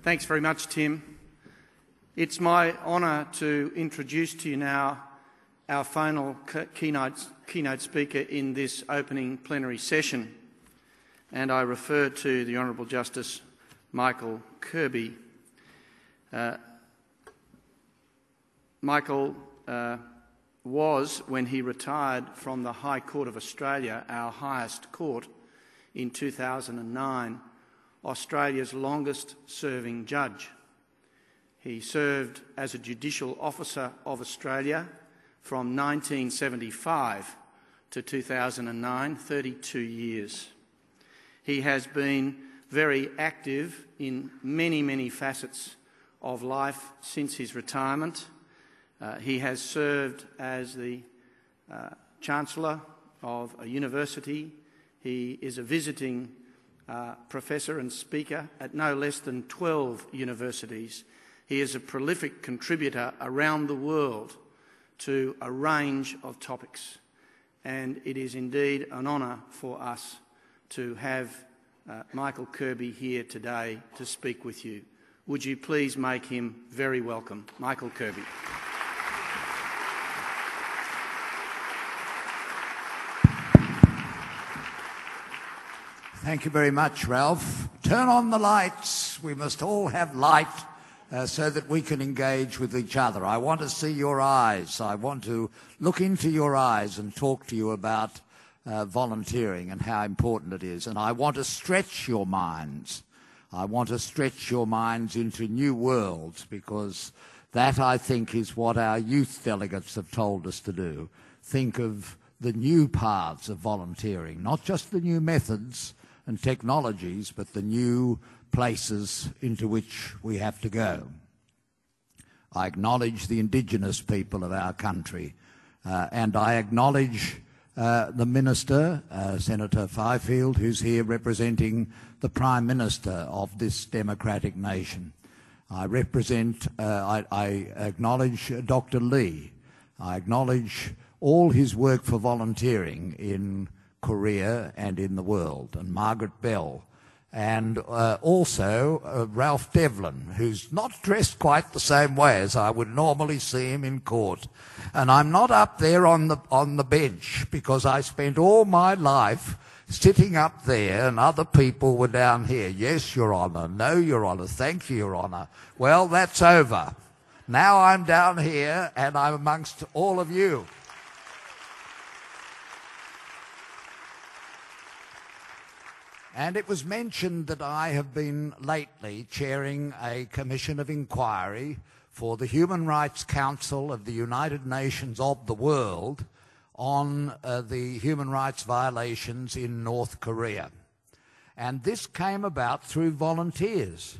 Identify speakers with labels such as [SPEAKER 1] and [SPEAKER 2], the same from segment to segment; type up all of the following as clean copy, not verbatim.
[SPEAKER 1] Thanks very much, Tim. It's my honour to introduce to you now our final keynote speaker in this opening plenary session, and I refer to the Honourable Justice Michael Kirby. Michael was, when he retired from the High Court of Australia, our highest court, in 2009, Australia's longest-serving judge. He served as a judicial officer of Australia from 1975 to 2009, 32 years. He has been very active in many, many facets of life since his retirement. He has served as the Chancellor of a university. He is a visiting professor and speaker at no less than 12 universities. He is a prolific contributor around the world to a range of topics, and it is indeed an honour for us to have Michael Kirby here today to speak with you. Would you please make him very welcome? Michael Kirby.
[SPEAKER 2] Thank you very much, Ralph. Turn on the lights. We must all have light so that we can engage with each other. I want to see your eyes. I want to look into your eyes and talk to you about volunteering and how important it is. And I want to stretch your minds. I want to stretch your minds into new worlds, because that, I think, is what our youth delegates have told us to do. Think of the new paths of volunteering, not just the new methods and technologies, but the new places into which we have to go. I acknowledge the Indigenous people of our country, and I acknowledge the Minister, Senator Fifield, who's here representing the Prime Minister of this democratic nation. I acknowledge Dr. Lee. I acknowledge all his work for volunteering in Korea and in the world, and Margaret Bell, and also Ralph Devlin, who's not dressed quite the same way as I would normally see him in court. And I'm not up there on the bench, because I spent all my life sitting up there and other people were down here. Yes, Your Honour. No, Your Honour. Thank you, Your Honour. Well, that's over. Now I'm down here and I'm amongst all of you. And it was mentioned that I have been lately chairing a commission of inquiry for the Human Rights Council of the United Nations of the world on the human rights violations in North Korea. And this came about through volunteers.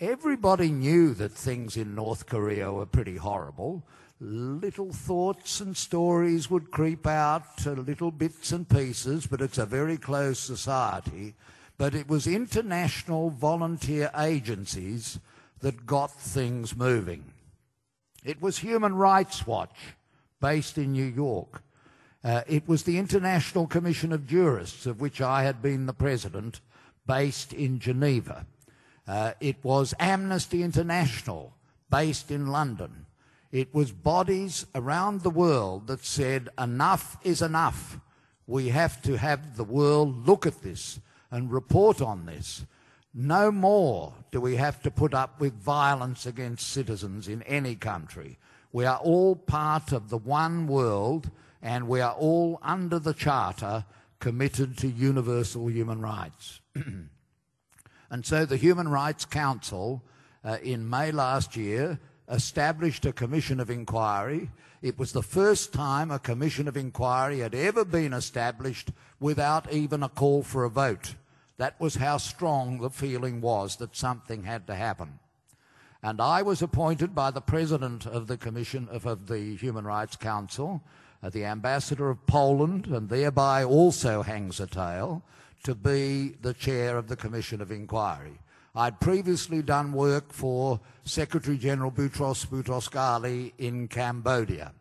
[SPEAKER 2] Everybody knew that things in North Korea were pretty horrible. Little thoughts and stories would creep out, little bits and pieces, but it's a very closed society. But it was international volunteer agencies that got things moving. It was Human Rights Watch, based in New York. It was the International Commission of Jurists, of which I had been the president, based in Geneva. It was Amnesty International, based in London. It was bodies around the world that said, enough is enough. We have to have the world look at this and report on this. No more do we have to put up with violence against citizens in any country. We are all part of the one world, and we are all under the Charter committed to universal human rights. And so the Human Rights Council in May last year established a commission of inquiry. It was the first time a commission of inquiry had ever been established without even a call for a vote. That was how strong the feeling was that something had to happen. And I was appointed by the President of the Commission of the Human Rights Council, the Ambassador of Poland, and thereby also hangs a tale, to be the chair of the Commission of Inquiry. I'd previously done work for Secretary-General Boutros Boutros-Ghali in Cambodia.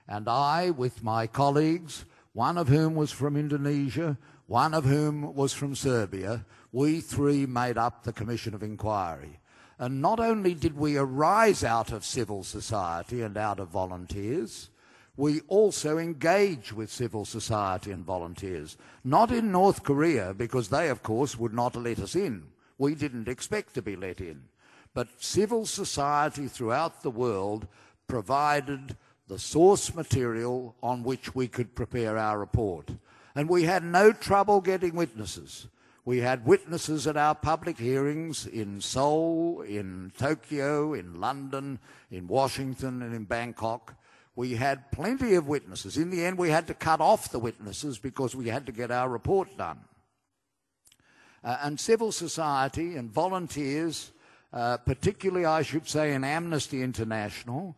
[SPEAKER 2] And I, with my colleagues, one of whom was from Indonesia, one of whom was from Serbia, we three made up the Commission of Inquiry. And not only did we arise out of civil society and out of volunteers, we also engage with civil society and volunteers. Not in North Korea, because they, of course, would not let us in. We didn't expect to be let in. But civil society throughout the world provided the source material on which we could prepare our report. And we had no trouble getting witnesses. We had witnesses at our public hearings in Seoul, in Tokyo, in London, in Washington, and in Bangkok. We had plenty of witnesses. In the end, we had to cut off the witnesses because we had to get our report done. And civil society and volunteers, particularly, I should say, in Amnesty International,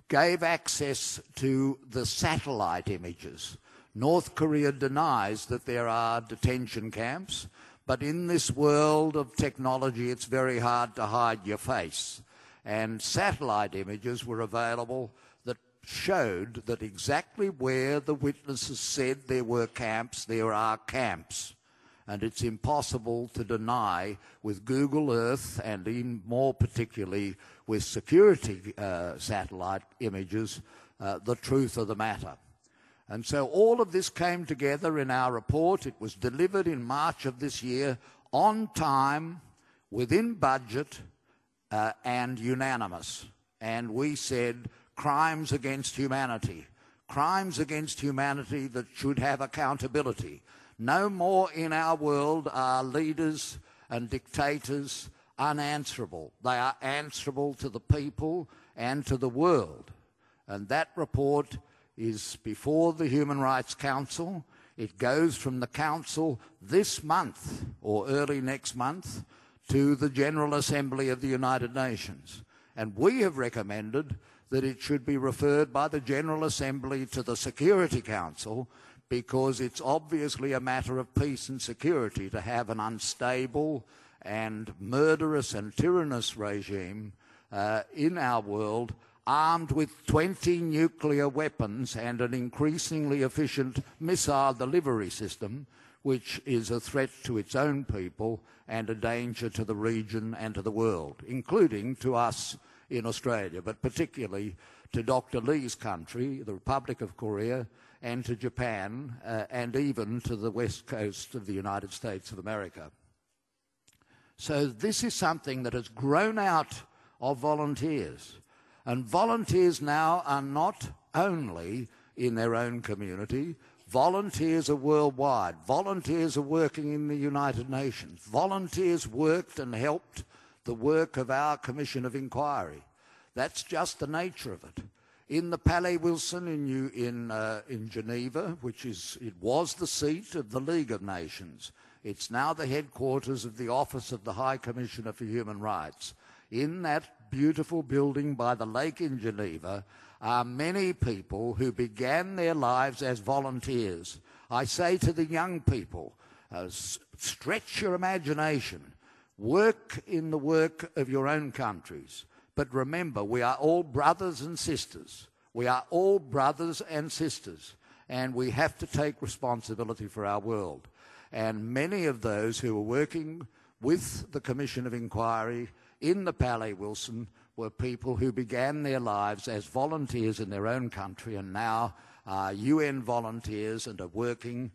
[SPEAKER 2] gave access to the satellite images. North Korea denies that there are detention camps, but in this world of technology, it's very hard to hide your face. And satellite images were available that showed that exactly where the witnesses said there were camps, there are camps. And it's impossible to deny with Google Earth, and even more particularly with security satellite images, the truth of the matter. And so all of this came together in our report. It was delivered in March of this year, on time, within budget, and unanimous. And we said crimes against humanity that should have accountability. No more in our world are leaders and dictators unanswerable. They are answerable to the people and to the world. And that report is before the Human Rights Council. It goes from the Council this month, or early next month, to the General Assembly of the United Nations. And we have recommended that it should be referred by the General Assembly to the Security Council, because it's obviously a matter of peace and security to have an unstable and murderous and tyrannous regime in our world, armed with 20 nuclear weapons and an increasingly efficient missile delivery system, which is a threat to its own people and a danger to the region and to the world, including to us in Australia, but particularly to Dr. Lee's country, the Republic of Korea, and to Japan, and even to the west coast of the United States of America. So this is something that has grown out of volunteers. And volunteers now are not only in their own community. Volunteers are worldwide. Volunteers are working in the United Nations. Volunteers worked and helped the work of our Commission of Inquiry. That's just the nature of it. In the Palais Wilson in Geneva, it was the seat of the League of Nations. It's now the headquarters of the Office of the High Commissioner for Human Rights. In that beautiful building by the lake in Geneva are many people who began their lives as volunteers. I say to the young people, stretch your imagination, work in the work of your own countries. But remember, we are all brothers and sisters. We are all brothers and sisters, and we have to take responsibility for our world. And many of those who are working with the Commission of Inquiry in the Palais Wilson were people who began their lives as volunteers in their own country and now are UN volunteers and are working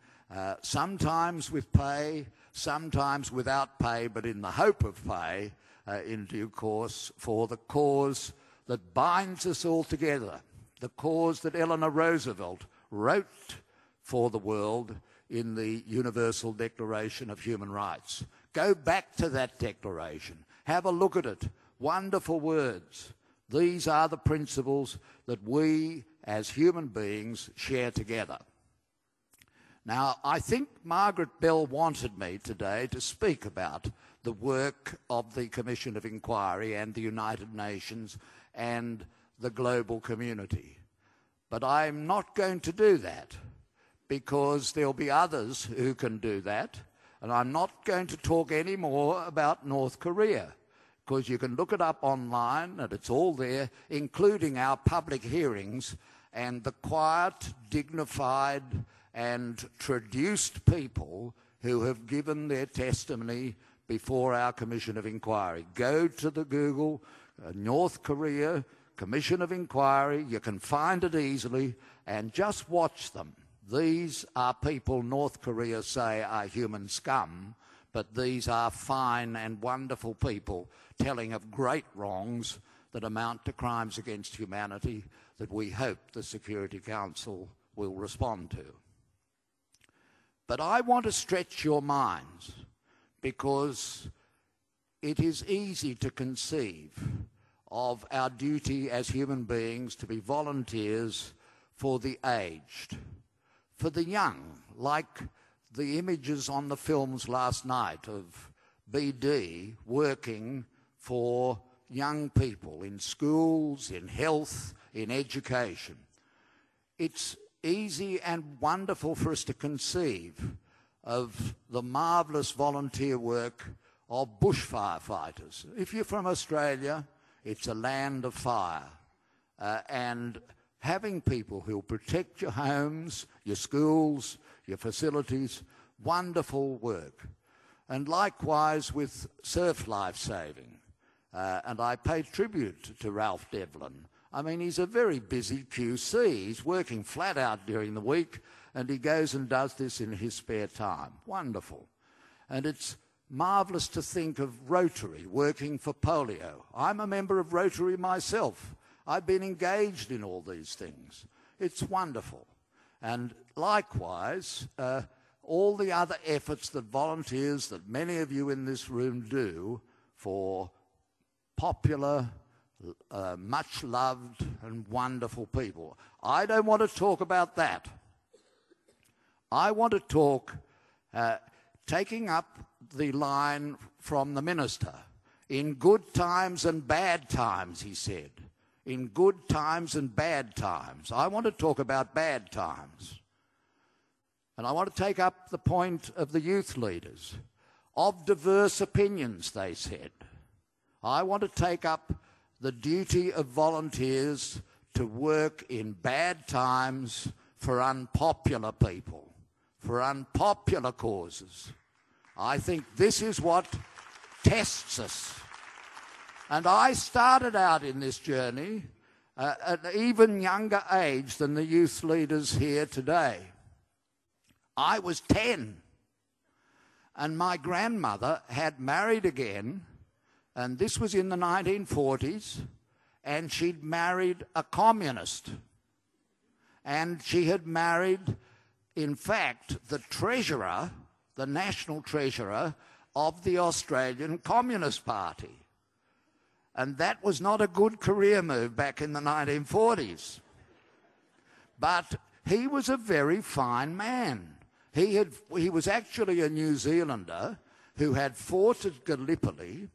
[SPEAKER 2] sometimes with pay, sometimes without pay, but in the hope of pay in due course, for the cause that binds us all together, the cause that Eleanor Roosevelt wrote for the world in the Universal Declaration of Human Rights. Go back to that declaration. Have a look at it. Wonderful words. These are the principles that we as human beings share together. Now, I think Margaret Bell wanted me today to speak about the work of the Commission of Inquiry and the United Nations and the global community. But I'm not going to do that because there'll be others who can do that. And I'm not going to talk any more about North Korea, because you can look it up online and it's all there, including our public hearings and the quiet, dignified and traduced people who have given their testimony before our Commission of Inquiry. Go to the Google, North Korea, Commission of Inquiry. You can find it easily, and just watch them. These are people North Korea say are human scum, but these are fine and wonderful people telling of great wrongs that amount to crimes against humanity that we hope the Security Council will respond to. But I want to stretch your minds, because it is easy to conceive of our duty as human beings to be volunteers for the aged, for the young, like the images on the films last night of BD working for young people in schools, in health, in education. It's easy and wonderful for us to conceive of the marvellous volunteer work of bush firefighters. If you're from Australia, it's a land of fire. And having people who'll protect your homes, your schools, your facilities, wonderful work. And likewise with surf life-saving. And I pay tribute to Ralph Devlin. I mean, he's a very busy QC. He's working flat out during the week, and he goes and does this in his spare time. Wonderful. And it's marvellous to think of Rotary working for polio. I'm a member of Rotary myself. I've been engaged in all these things. It's wonderful. And likewise, all the other efforts that volunteers, that many of you in this room do for popular, much loved and wonderful people. I don't want to talk about that. I want to talk, taking up the line from the minister. In good times and bad times, he said. In good times and bad times. I want to talk about bad times. And I want to take up the point of the youth leaders. Of diverse opinions, they said. I want to take up the duty of volunteers to work in bad times for unpopular people, for unpopular causes. I think this is what tests us. And I started out in this journey at an even younger age than the youth leaders here today. I was 10, and my grandmother had married again, and this was in the 1940s, and she'd married a communist. And she had married, in fact, the treasurer, the national treasurer of the Australian Communist Party. And that was not a good career move back in the 1940s. But he was a very fine man. He was actually a New Zealander who had fought at Gallipoli.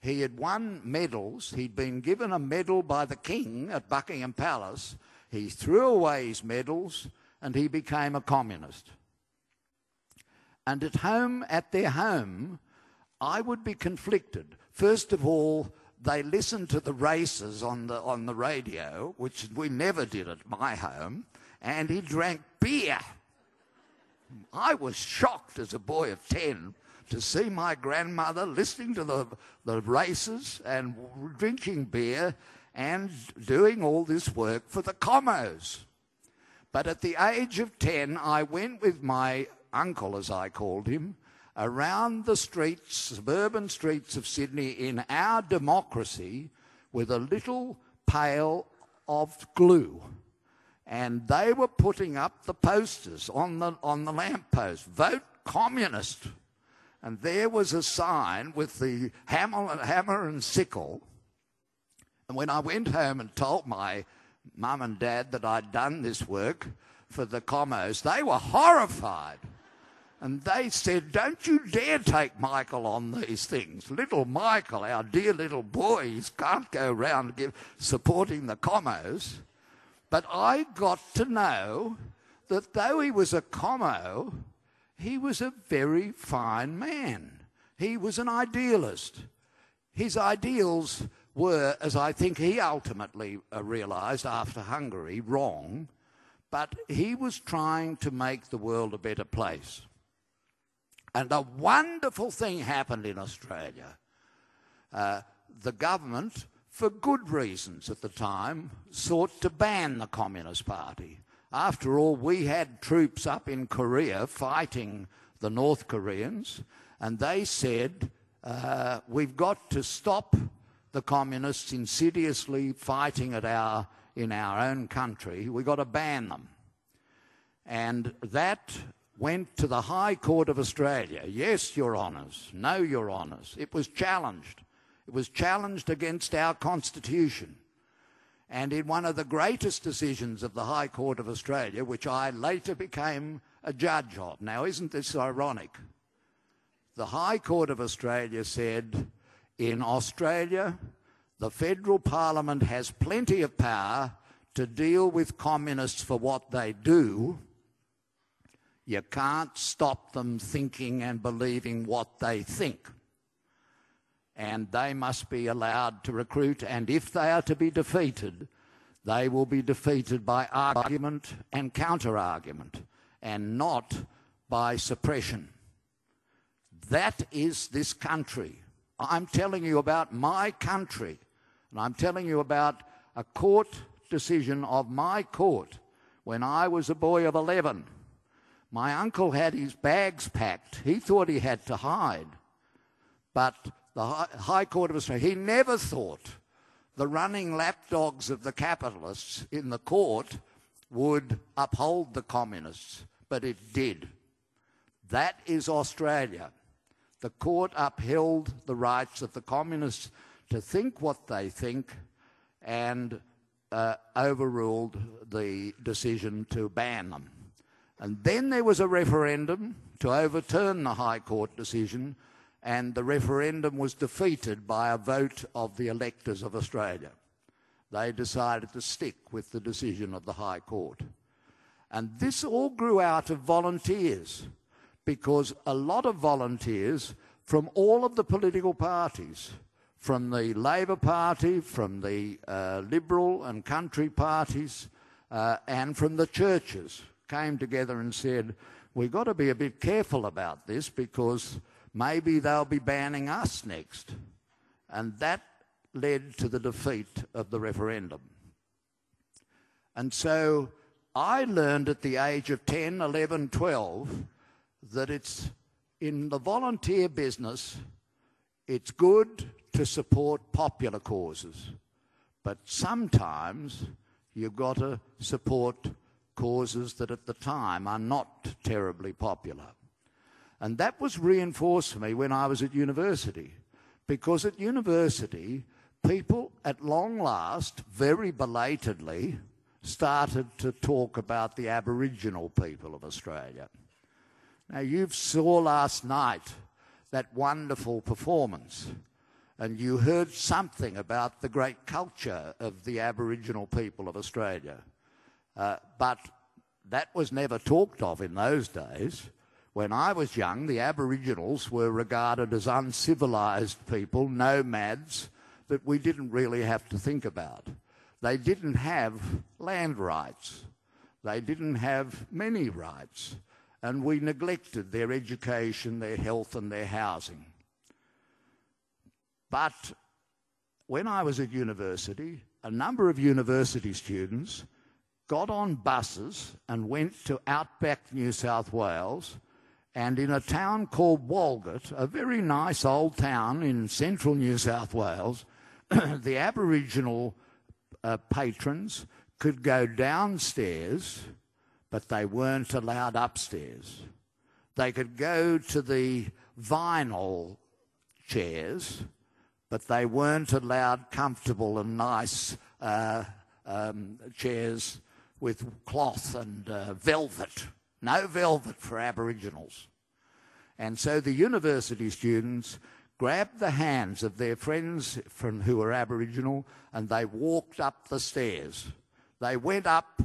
[SPEAKER 2] He had won medals. He'd been given a medal by the King at Buckingham Palace. He threw away his medals and he became a communist. And at their home, I would be conflicted. First of all, they listened to the races on the radio, which we never did at my home, and he drank beer. I was shocked as a boy of 10 to see my grandmother listening to the races and drinking beer and doing all this work for the commos. But at the age of 10, I went with my uncle, as I called him, around the streets, suburban streets of Sydney in our democracy with a little pail of glue. And they were putting up the posters on the lamppost, vote communist. And there was a sign with the hammer and sickle. And when I went home and told my mum and dad that I'd done this work for the commos, they were horrified. And they said, don't you dare take Michael on these things. Little Michael, our dear little boy, he can't go around supporting the commos. But I got to know that though he was a commo, he was a very fine man. He was an idealist. His ideals were, as I think he ultimately realised after Hungary, wrong, but he was trying to make the world a better place. And a wonderful thing happened in Australia. The government, for good reasons at the time, sought to ban the Communist Party. After all, we had troops up in Korea fighting the North Koreans, and they said, we've got to stop the communists insidiously fighting in our own country. We've got to ban them. And that went to the High Court of Australia. Yes, Your Honours. No, Your Honours. It was challenged. It was challenged against our Constitution. And in one of the greatest decisions of the High Court of Australia, which I later became a judge of. Now, isn't this ironic? The High Court of Australia said, in Australia, the federal parliament has plenty of power to deal with communists for what they do. You can't stop them thinking and believing what they think. And they must be allowed to recruit, and if they are to be defeated, they will be defeated by argument and counter-argument, and not by suppression. That is this country. I'm telling you about my country, and I'm telling you about a court decision of my court when I was a boy of 11. My uncle had his bags packed. He thought he had to hide. But the High Court of Australia, he never thought the running lapdogs of the capitalists in the court would uphold the communists, but it did. That is Australia. The court upheld the rights of the communists to think what they think and overruled the decision to ban them. And then there was a referendum to overturn the High Court decision, and the referendum was defeated by a vote of the electors of Australia. They decided to stick with the decision of the High Court. And this all grew out of volunteers, because a lot of volunteers from all of the political parties, from the Labor Party, from the Liberal and Country parties, and from the churches, came together and said, we've got to be a bit careful about this because maybe they'll be banning us next. And that led to the defeat of the referendum. And so I learned at the age of 10, 11, 12 that it's in the volunteer business, it's good to support popular causes, but sometimes you've got to support causes that at the time are not terribly popular. And that was reinforced for me when I was at university, because at university, people at long last, very belatedly, started to talk about the Aboriginal people of Australia. Now, you saw last night that wonderful performance, and you heard something about the great culture of the Aboriginal people of Australia. But that was never talked of in those days. When I was young, the Aboriginals were regarded as uncivilised people, nomads, that we didn't really have to think about. They didn't have land rights. They didn't have many rights. And we neglected their education, their health and their housing. But when I was at university, a number of university students got on buses and went to outback New South Wales, and in a town called Walgett, a very nice old town in central New South Wales, the Aboriginal patrons could go downstairs, but they weren't allowed upstairs. They could go to the vinyl chairs, but they weren't allowed comfortable and nice chairs with cloth and velvet. No velvet for Aboriginals. And so the university students grabbed the hands of their friends who were Aboriginal, and they walked up the stairs. They went up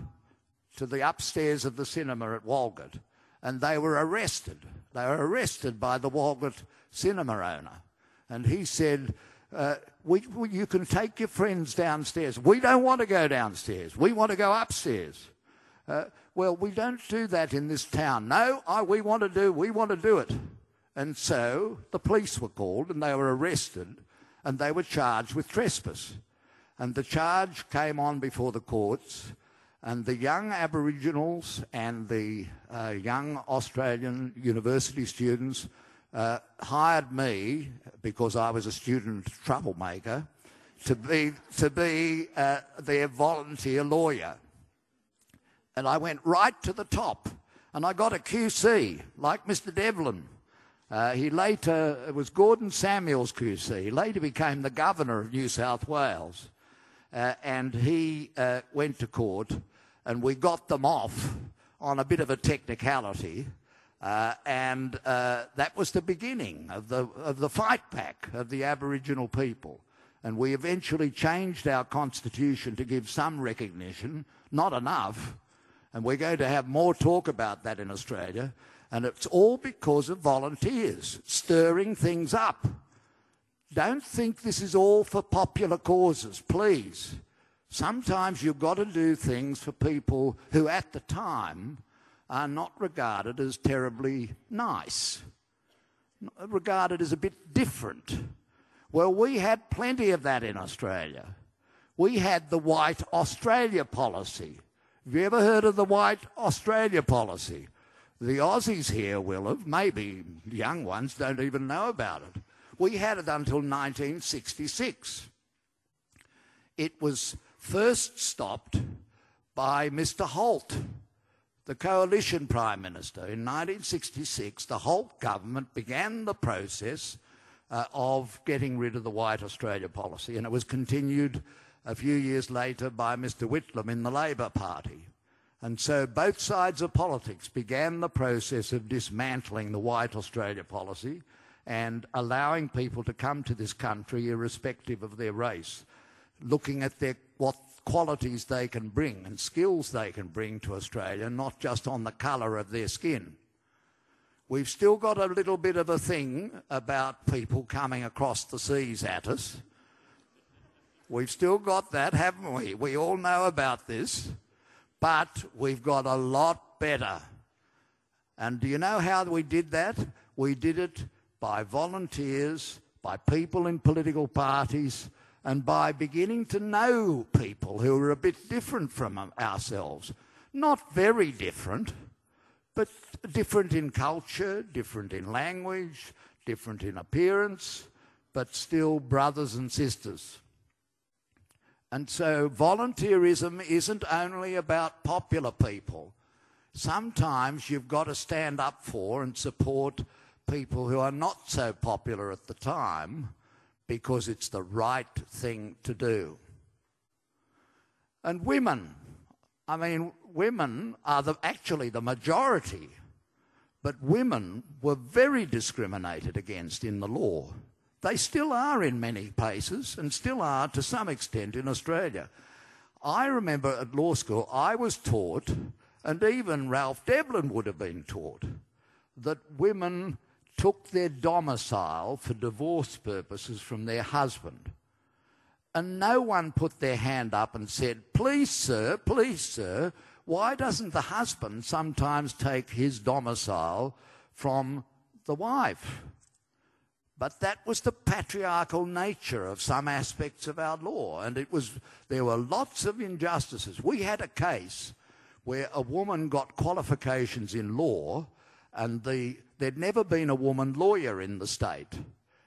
[SPEAKER 2] to the upstairs of the cinema at Walgett, and they were arrested. They were arrested by the Walgett cinema owner. And he said, you can take your friends downstairs. We don't want to go downstairs. We want to go upstairs. Well, we don't do that in this town. No, we want to do it. And so the police were called and they were arrested and they were charged with trespass. And the charge came on before the courts, and the young Aboriginals and the young Australian university students hired me, because I was a student troublemaker, to be their volunteer lawyer. And I went right to the top, and I got a QC, like Mr. Devlin. It was Gordon Samuel's QC. He later became the Governor of New South Wales. And he went to court, and we got them off on a bit of a technicality. And that was the beginning of the fight back of the Aboriginal people. And we eventually changed our constitution to give some recognition, not enough. And we're going to have more talk about that in Australia. And it's all because of volunteers stirring things up. Don't think this is all for popular causes, please. Sometimes you've got to do things for people who at the time are not regarded as terribly nice, regarded as a bit different. Well, we had plenty of that in Australia. We had the White Australia policy. Have you ever heard of the White Australia policy? The Aussies here will have, maybe young ones don't even know about it. We had it until 1966. It was first stopped by Mr. Holt, the coalition Prime Minister. In 1966, the Holt government began the process of getting rid of the White Australia policy, and it was continued a few years later by Mr. Whitlam in the Labor Party. And so both sides of politics began the process of dismantling the White Australia policy and allowing people to come to this country irrespective of their race, looking at what qualities they can bring and skills they can bring to Australia, not just on the colour of their skin. We've still got a little bit of a thing about people coming across the seas at us. We've still got that, haven't we? We all know about this. But we've got a lot better. And do you know how we did that? We did it by volunteers, by people in political parties, and by beginning to know people who are a bit different from ourselves. Not very different, but different in culture, different in language, different in appearance, but still brothers and sisters. And so volunteerism isn't only about popular people. Sometimes you've got to stand up for and support people who are not so popular at the time because it's the right thing to do. And women, women are actually the majority, but women were very discriminated against in the law. They still are in many places and still are to some extent in Australia. I remember at law school I was taught, and even Ralph Devlin would have been taught, that women took their domicile for divorce purposes from their husband. And no one put their hand up and said, please sir, why doesn't the husband sometimes take his domicile from the wife? But that was the patriarchal nature of some aspects of our law, and there were lots of injustices. We had a case where a woman got qualifications in law, and there'd never been a woman lawyer in the state.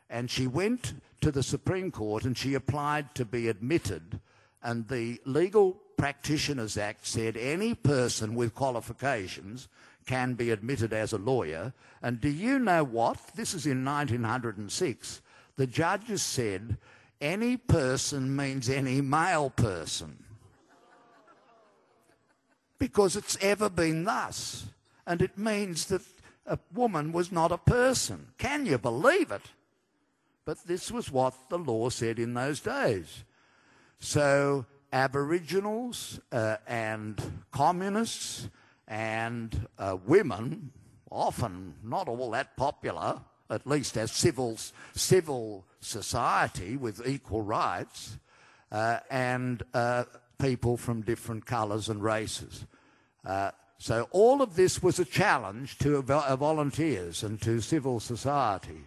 [SPEAKER 2] And she went to the Supreme Court and she applied to be admitted, and the Legal Practitioners Act said any person with qualifications can be admitted as a lawyer. And do you know what? This is in 1906. The judges said any person means any male person, because it's ever been thus. And it means that a woman was not a person. Can you believe it? But this was what the law said in those days. So Aboriginals and communists and women, often not all that popular, at least as civil society with equal rights, and people from different colours and races. So all of this was a challenge to volunteers and to civil society.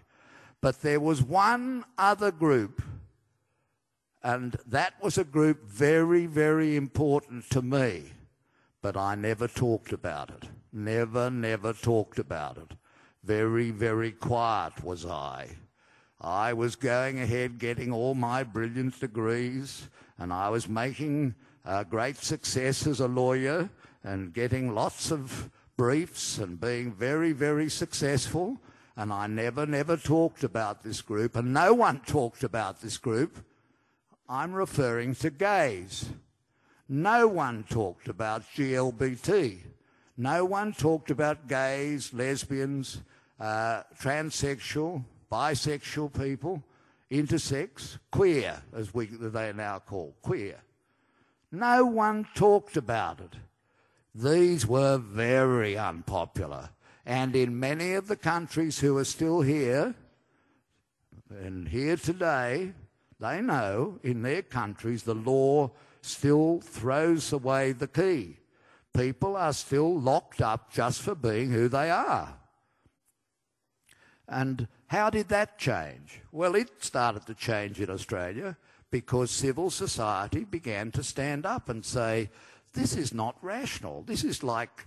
[SPEAKER 2] But there was one other group, and that was a group very, very important to me, but I never talked about it. Never talked about it. Very, very quiet was I. I was going ahead getting all my brilliant degrees, and I was making great success as a lawyer and getting lots of briefs and being very, very successful. And I never talked about this group, and no one talked about this group. I'm referring to gays. No one talked about GLBT. No one talked about gays, lesbians, transsexual, bisexual people, intersex, queer, as they are now called, queer. No one talked about it. These were very unpopular. And in many of the countries who are still here, and here today, they know in their countries the law still throws away the key. People are still locked up just for being who they are. And how did that change? Well, it started to change in Australia because civil society began to stand up and say, this is not rational. This is like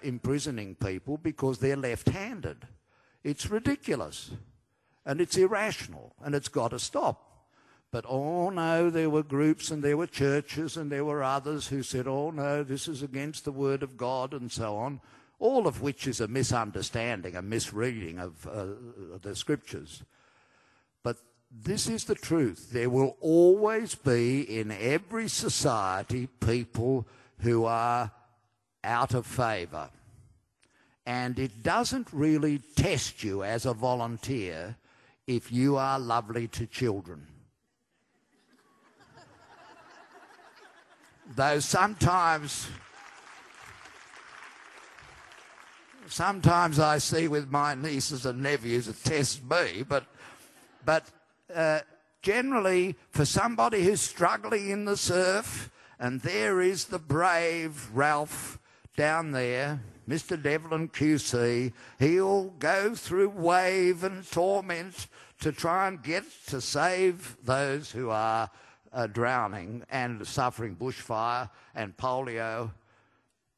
[SPEAKER 2] imprisoning people because they're left-handed. It's ridiculous, and it's irrational, and it's got to stop. But, oh no, there were groups and there were churches and there were others who said, oh no, this is against the word of God and so on, all of which is a misunderstanding, a misreading of the scriptures. But this is the truth. There will always be in every society people who are out of favour. And it doesn't really test you as a volunteer if you are lovely to children. Though sometimes I see with my nieces and nephews it tests me, but generally for somebody who's struggling in the surf, and there is the brave Ralph down there, Mr. Devlin QC, he'll go through wave and torment to try and get to save those who are drowning and suffering bushfire and polio.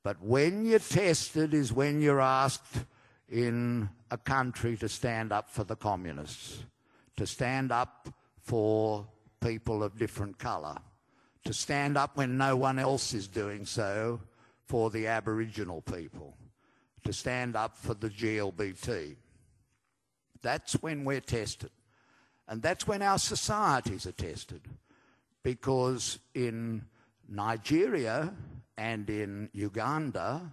[SPEAKER 2] But when you're tested is when you're asked in a country to stand up for the communists, to stand up for people of different colour, to stand up when no one else is doing so for the Aboriginal people, to stand up for the GLBT. That's when we're tested. And that's when our societies are tested. Because in Nigeria and in Uganda,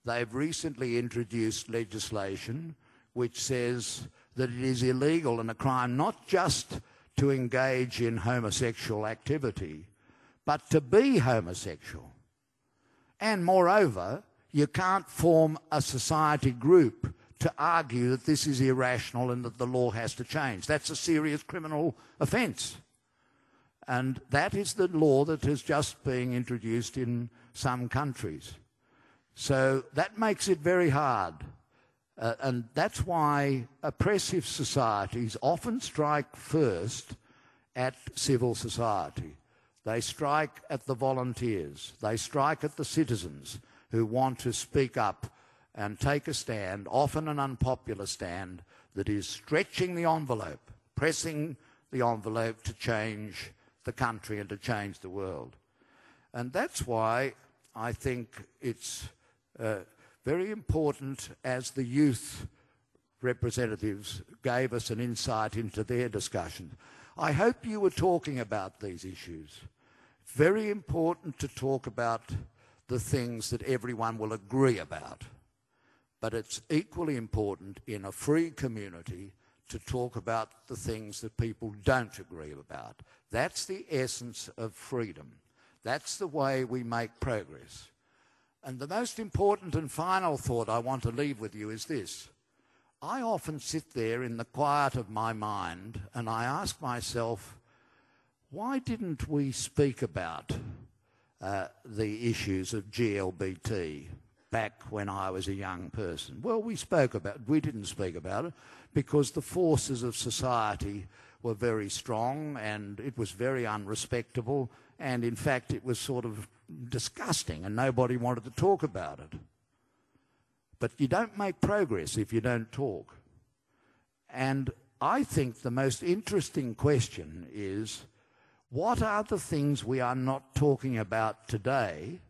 [SPEAKER 2] they've recently introduced legislation which says that it is illegal and a crime not just to engage in homosexual activity, but to be homosexual. And moreover, you can't form a society group to argue that this is irrational and that the law has to change. That's a serious criminal offence. And that is the law that is just being introduced in some countries. So that makes it very hard. And that's why oppressive societies often strike first at civil society. They strike at the volunteers. They strike at the citizens who want to speak up and take a stand, often an unpopular stand, that is stretching the envelope, pressing the envelope to change the country and to change the world. And that's why I think it's very important, as the youth representatives gave us an insight into their discussion. I hope you were talking about these issues. Very important to talk about the things that everyone will agree about. But it's equally important in a free community to talk about the things that people don't agree about. That's the essence of freedom. That's the way we make progress. And the most important and final thought I want to leave with you is this. I often sit there in the quiet of my mind and I ask myself, why didn't we speak about the issues of GLBT back when I was a young person? Well, we didn't speak about it because the forces of society were very strong and it was very unrespectable, and in fact it was sort of disgusting and nobody wanted to talk about it. But you don't make progress if you don't talk. And I think the most interesting question is, what are the things we are not talking about today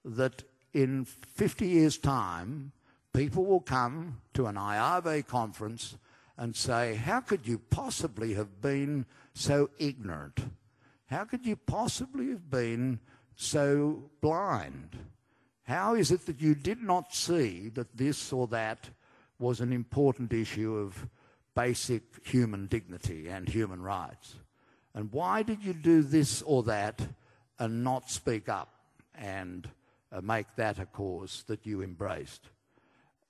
[SPEAKER 2] that in 50 years' time people will come to an IAVE conference and say, how could you possibly have been so ignorant? How could you possibly have been so blind? How is it that you did not see that this or that was an important issue of basic human dignity and human rights? And why did you do this or that and not speak up and make that a cause that you embraced?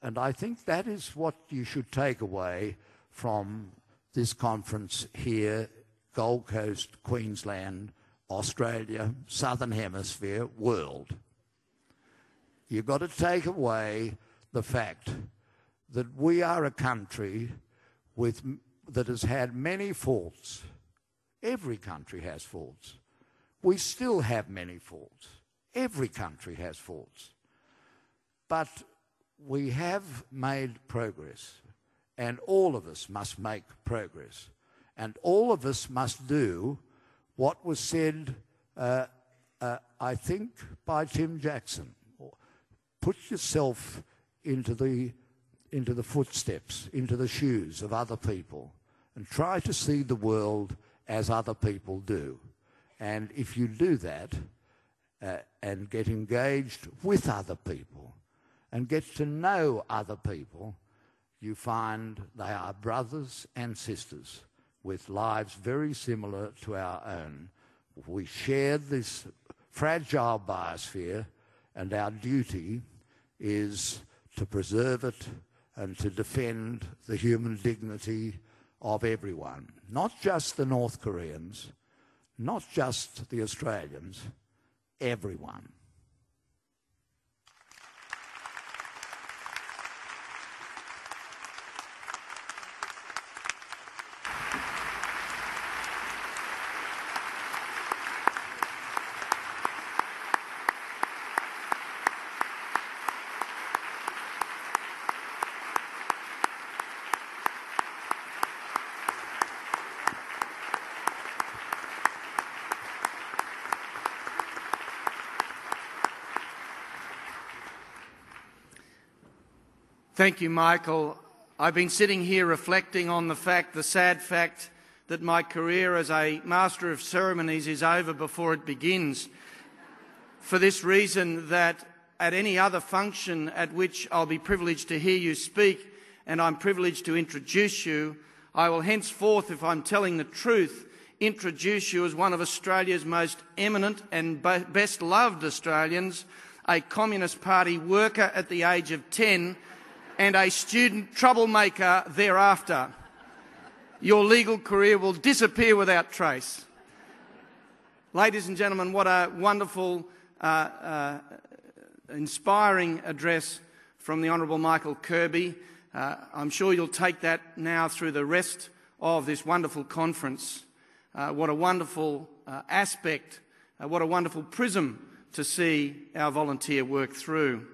[SPEAKER 2] And I think that is what you should take away from this conference here, Gold Coast, Queensland, Australia, Southern Hemisphere, world. You've got to take away the fact that we are a country that has had many faults. Every country has faults. We still have many faults. Every country has faults. But we have made progress, and all of us must make progress. And all of us must do what was said, I think, by Tim Jackson. Put yourself into the footsteps, into the shoes of other people, and try to see the world as other people do. And if you do that, and get engaged with other people, and get to know other people, you find they are brothers and sisters with lives very similar to our own. We share this fragile biosphere, and our duty is to preserve it and to defend the human dignity of everyone, not just the North Koreans, not just the Australians, everyone.
[SPEAKER 1] Thank you, Michael. I've been sitting here reflecting on the sad fact that my career as a Master of Ceremonies is over before it begins. For this reason, that at any other function at which I'll be privileged to hear you speak, and I'm privileged to introduce you, I will henceforth, if I'm telling the truth, introduce you as one of Australia's most eminent and best loved Australians, a Communist Party worker at the age of 10, and a student troublemaker thereafter. Your legal career will disappear without trace. Ladies and gentlemen, what a wonderful, inspiring address from the Honourable Michael Kirby. I'm sure you'll take that now through the rest of this wonderful conference. What a wonderful aspect, what a wonderful prism to see our volunteer work through.